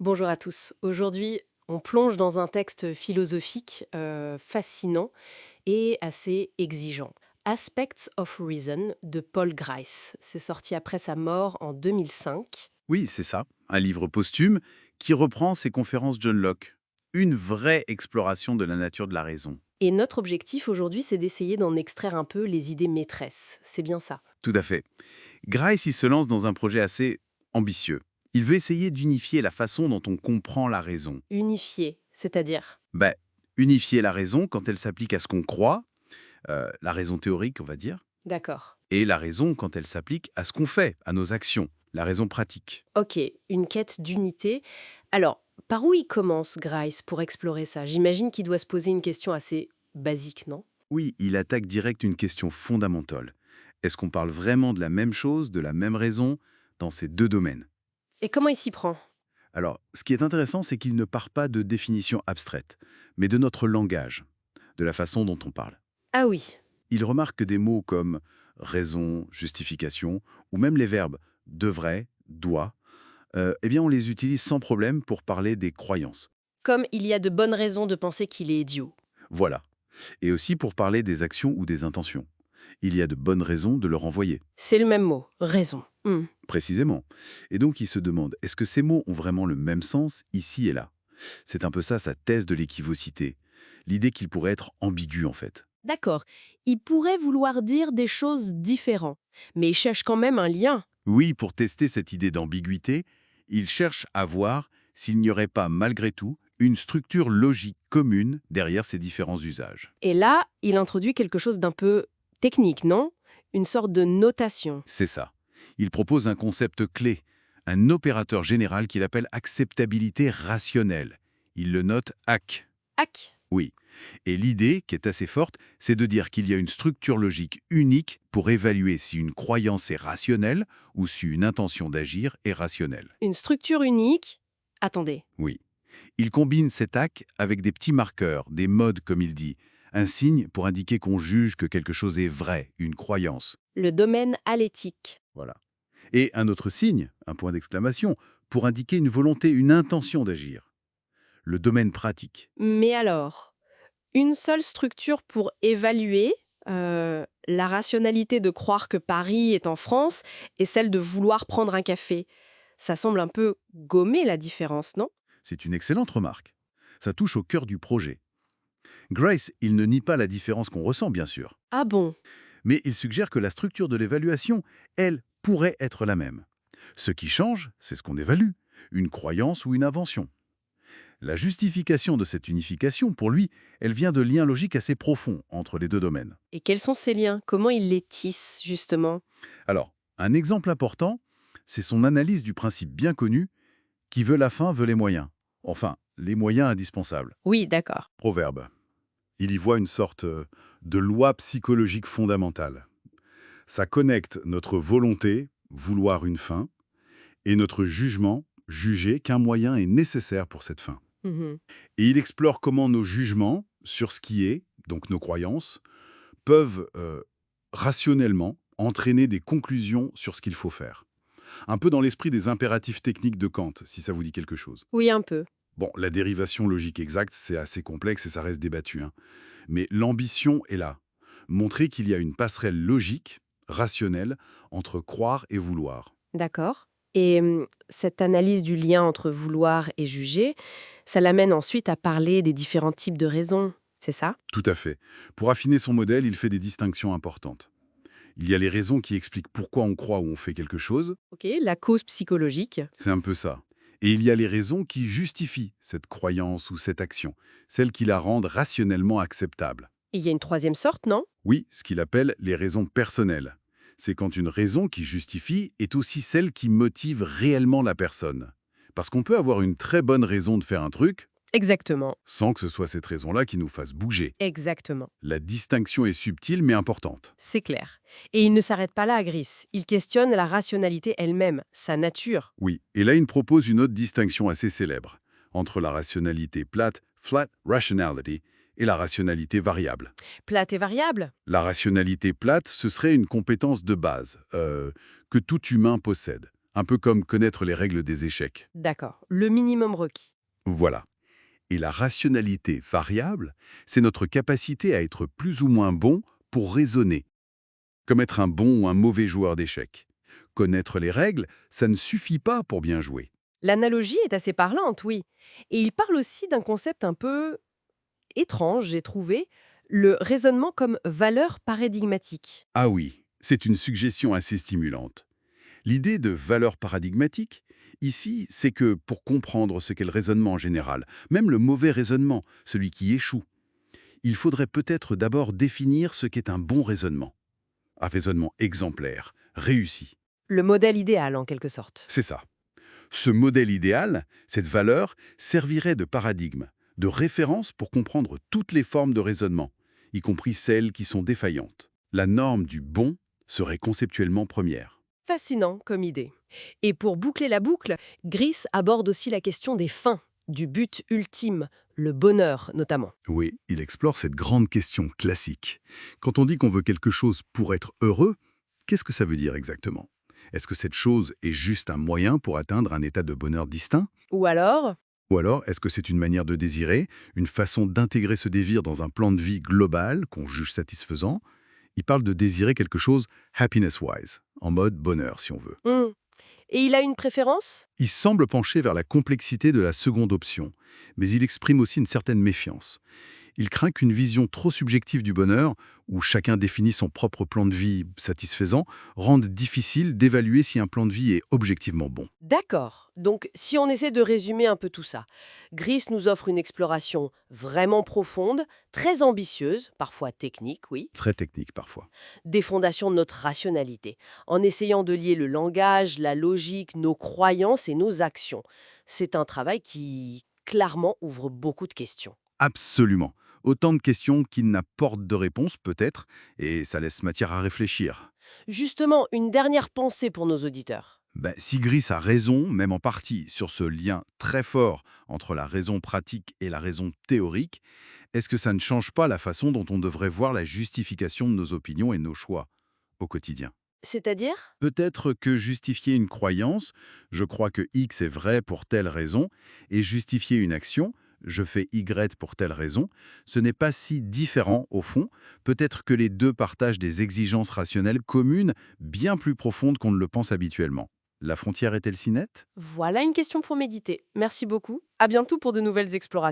Bonjour à tous. Aujourd'hui, on plonge dans un texte philosophique fascinant et assez exigeant. Aspects of Reason de Paul Grice. C'est sorti après sa mort en 2005. Oui, c'est ça, un livre posthume qui reprend ses conférences John Locke. Une vraie exploration de la nature de la raison. Et notre objectif aujourd'hui, c'est d'essayer d'en extraire un peu les idées maîtresses. C'est bien ça. Tout à fait. Grice il se lance dans un projet assez ambitieux. Il veut essayer d'unifier la façon dont on comprend la raison. Unifié, c'est-à-dire. Ben, unifier la raison quand elle s'applique à ce qu'on croit, la raison théorique, on va dire, D'accord. et la raison quand elle s'applique à ce qu'on fait, à nos actions, la raison pratique. Ok, une quête d'unité. Alors, par où il commence, Grice, pour explorer ça? J'imagine qu'il doit se poser une question assez basique, non? Oui, il attaque direct une question fondamentale. Est-ce qu'on parle vraiment de la même chose, de la même raison, dans ces deux domaines? Et comment il s'y prend? Alors, ce qui est intéressant, c'est qu'il ne part pas de définitions abstraites, mais de notre langage, de la façon dont on parle. Ah oui. Il remarque que des mots comme raison, justification, ou même les verbes devrait, doit, eh bien on les utilise sans problème pour parler des croyances. Comme il y a de bonnes raisons de penser qu'il est idiot. Voilà. Et aussi pour parler des actions ou des intentions. Il y a de bonnes raisons de le renvoyer, C'est le même mot, raison. précisément. Et donc il se demande, est-ce que ces mots ont vraiment le même sens ici et là? C'est un peu ça sa thèse de l'équivocité. L'idée qu'il pourrait être ambigu en fait. D'accord. Il pourrait vouloir dire des choses différentes, mais il cherche quand même un lien. Oui, pour tester cette idée d'ambiguïté, il cherche à voir s'il n'y aurait pas malgré tout une structure logique commune derrière ces différents usages. Et là, il introduit quelque chose d'un peu technique, non? Une sorte de notation. C'est ça. Il propose un concept clé, un opérateur général qu'il appelle acceptabilité rationnelle. Il le note AC. Hack. Oui. Et l'idée, qui est assez forte, c'est de dire qu'il y a une structure logique unique pour évaluer si une croyance est rationnelle ou si une intention d'agir est rationnelle. Une structure unique. Attendez. Oui. Il combine cet acte avec des petits marqueurs, des modes comme il dit, un signe pour indiquer qu'on juge que quelque chose est vrai, une croyance. Le domaine à l'éthique. Voilà. Et un autre signe, un point d'exclamation, pour indiquer une volonté, une intention d'agir. Le domaine pratique. Mais alors, une seule structure pour évaluer la rationalité de croire que Paris est en France et celle de vouloir prendre un café. Ça semble un peu gommer la différence, non? C'est une excellente remarque. Ça touche au cœur du projet. Grace, il ne nie pas la différence qu'on ressent, bien sûr. Ah bon? Mais il suggère que la structure de l'évaluation, elle, pourrait être la même. Ce qui change, c'est ce qu'on évalue, une croyance ou une invention. La justification de cette unification, pour lui, elle vient de liens logiques assez profonds entre les deux domaines. Et quels sont ces liens? Comment il les tisse, justement? Alors, un exemple important, c'est son analyse du principe bien connu qui veut la fin veut les moyens. Enfin, les moyens indispensables. Oui, d'accord. Proverbe. Il y voit une sorte de loi psychologique fondamentale. Ça connecte notre volonté, vouloir une fin, et notre jugement, juger qu'un moyen est nécessaire pour cette fin. Mhm. Et il explore comment nos jugements sur ce qui est, donc nos croyances, peuvent rationnellement entraîner des conclusions sur ce qu'il faut faire. Un peu dans l'esprit des impératifs techniques de Kant, si ça vous dit quelque chose. Oui, un peu. Bon, la dérivation logique exacte, c'est assez complexe et ça reste débattu, hein. Mais l'ambition est là. Montrer qu'il y a une passerelle logique, rationnelle, entre croire et vouloir. D'accord. Et cette analyse du lien entre vouloir et juger, ça l'amène ensuite à parler des différents types de raisons, c'est ça? Tout à fait. Pour affiner son modèle, il fait des distinctions importantes. Il y a les raisons qui expliquent pourquoi on croit ou on fait quelque chose, Ok, la cause psychologique. c'est un peu ça. Et il y a les raisons qui justifient cette croyance ou cette action, celles qui la rendent rationnellement acceptable. Et il y a une troisième sorte, non? Oui, ce qu'il appelle les raisons personnelles. C'est quand une raison qui justifie est aussi celle qui motive réellement la personne. Parce qu'on peut avoir une très bonne raison de faire un truc, Exactement. sans que ce soit cette raison-là qui nous fasse bouger. Exactement. La distinction est subtile mais importante. C'est clair. Et il ne s'arrête pas là à Gris. Il questionne la rationalité elle-même, sa nature. Oui, et là il propose une autre distinction assez célèbre, entre la rationalité plate, flat rationality, et la rationalité variable. Plate et variable? La rationalité plate, ce serait une compétence de base que tout humain possède. un peu comme connaître les règles des échecs. D'accord. Le minimum requis. Voilà. Et la rationalité variable, c'est notre capacité à être plus ou moins bon pour raisonner, comme être un bon ou un mauvais joueur d'échecs. Connaître les règles, ça ne suffit pas pour bien jouer. L'analogie est assez parlante, oui. Et il parle aussi d'un concept un peu étrange, j'ai trouvé, le raisonnement comme valeur paradigmatique. Ah oui, c'est une suggestion assez stimulante. L'idée de valeur paradigmatique, ici, c'est que pour comprendre ce qu'est le raisonnement en général, même le mauvais raisonnement, celui qui échoue, il faudrait peut-être d'abord définir ce qu'est un bon raisonnement. Un raisonnement exemplaire, réussi. Le modèle idéal, en quelque sorte. C'est ça. Ce modèle idéal, cette valeur, servirait de paradigme, de référence pour comprendre toutes les formes de raisonnement, y compris celles qui sont défaillantes. La norme du bon serait conceptuellement première. Fascinant comme idée. Et pour boucler la boucle, Gris aborde aussi la question des fins, du but ultime, le bonheur notamment. Oui, il explore cette grande question classique. Quand on dit qu'on veut quelque chose pour être heureux, qu'est-ce que ça veut dire exactement? Est-ce que cette chose est juste un moyen pour atteindre un état de bonheur distinct? Ou alors, Ou alors, est-ce que c'est une manière de désirer, une façon d'intégrer ce désir dans un plan de vie global qu'on juge satisfaisant? Il parle de désirer quelque chose happiness-wise, en mode bonheur si on veut. hmm. Et il a une préférence? Il semble pencher vers la complexité de la seconde option, mais il exprime aussi une certaine méfiance. Il craint qu'une vision trop subjective du bonheur, où chacun définit son propre plan de vie satisfaisant, rende difficile d'évaluer si un plan de vie est objectivement bon. D'accord. Donc, si on essaie de résumer un peu tout ça, Gris nous offre une exploration vraiment profonde, très ambitieuse, parfois technique, oui, Très technique parfois. des fondations de notre rationalité, en essayant de lier le langage, la logique, nos croyances et nos actions. C'est un travail qui, clairement, ouvre beaucoup de questions. Absolument. Autant de questions qui n'apportent de réponses peut-être, et ça laisse matière à réfléchir. Justement, une dernière pensée pour nos auditeurs. Ben, si Gris a raison, même en partie, sur ce lien très fort entre la raison pratique et la raison théorique, est-ce que ça ne change pas la façon dont on devrait voir la justification de nos opinions et nos choix au quotidien? C'est-à-dire? Peut-être que justifier une croyance, je crois que X est vrai pour telle raison, et justifier une action, je fais Y pour telle raison, ce n'est pas si différent au fond. Peut-être que les deux partagent des exigences rationnelles communes bien plus profondes qu'on ne le pense habituellement. La frontière est-elle si nette? Voilà une question pour méditer. Merci beaucoup. À bientôt pour de nouvelles explorations.